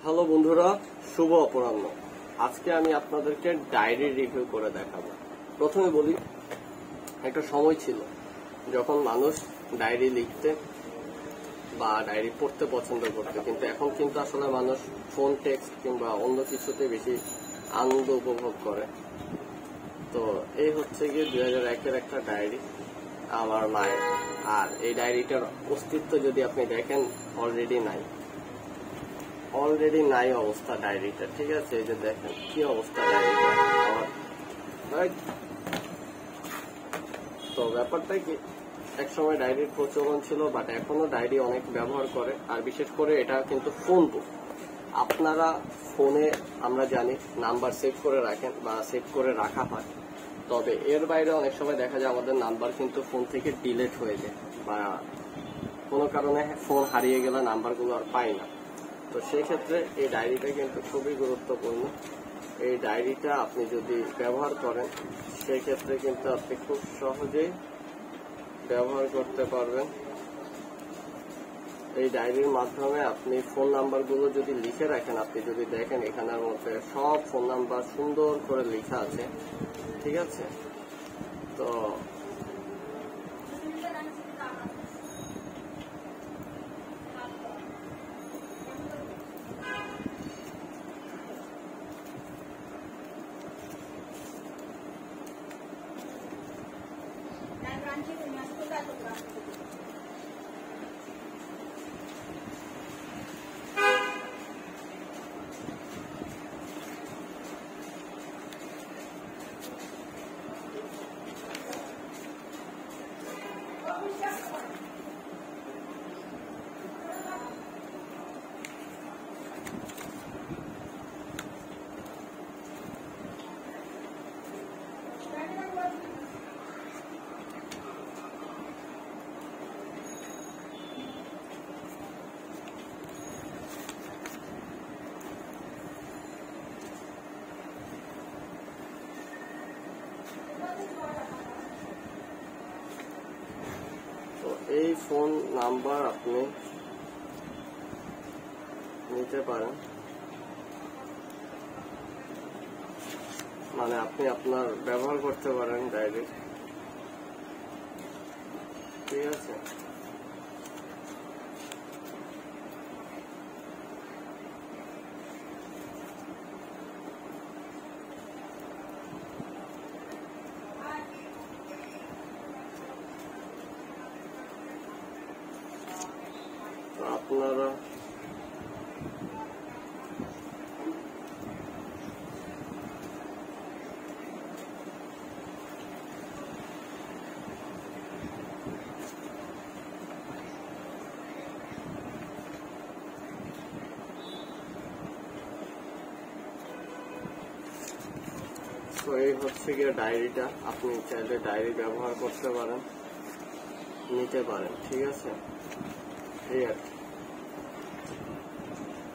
Hello বন্ধুরা, শুভ অপরাহ্ন। আজকে আমি আপনাদেরকে ডায়েরি রিভিউ করে দেখাবো। প্রথমে বলি, একটা সময় ছিল যখন মানুষ ডায়েরি লিখতে বা ডায়েরি পড়তে পছন্দ করতে, কিন্তু এখন কিন্তু আসলে মানুষ ফোন, টেক্সট কিংবা অন্য কিছুতে বেশি আনন্দ উপভোগ করে। তো এই হচ্ছে গিয়ে 2001-এর একটা ডায়েরি আমার মায়ের। আর এই ডায়েরিটার অস্তিত্ব যদি আপনি দেখেন, অলরেডি নাই অবস্থা ডায়েরিটা। ঠিক আছে, এই যে দেখেন কি অবস্থা ডায়েরিটা আমার। তো ব্যাপারটা কি, এক সময় ডায়েরির প্রচলন ছিল, বাট এখনো ডায়েরি অনেক ব্যবহার করে। আর বিশেষ করে এটা কিন্তু ফোন বুক। আপনারা ফোনে, আমরা জানি, নাম্বার সেভ করে রাখেন বা সেভ করে রাখা হয়, তবে এর বাইরে অনেক সময় দেখা যায় আমাদের নাম্বার কিন্তু ফোন থেকে ডিলিট হয়ে যায়, বা কোনো কারণে ফোন হারিয়ে গেলে নাম্বারগুলো আর পাই না। তো সেই ক্ষেত্রে এই ডায়েরিটা কিন্তু খুবই গুরুত্বপূর্ণ। এই ডায়েরিটা আপনি যদি ব্যবহার করেন, সেই ক্ষেত্রে কিন্তু আপনি খুব সহজেই ব্যবহার করতে পারবেন। এই ডায়েরির মাধ্যমে আপনি ফোন নাম্বারগুলো যদি লিখে রাখেন, আপনি যদি দেখেন এখানের মধ্যে সব ফোন নাম্বার সুন্দর করে লেখা আছে। ঠিক আছে, তো এই ফোন নাম্বার আপনি নিতে পারেন, মানে আপনি আপনার ব্যবহার করতে পারেন ডায়েরি। ঠিক আছে, আপনারা তো এই হচ্ছে গিয়ে ডায়েরিটা। আপনি চাইলে ডায়েরি ব্যবহার করতে পারেন, নিতে পারেন। ঠিক আছে, এই আর কি।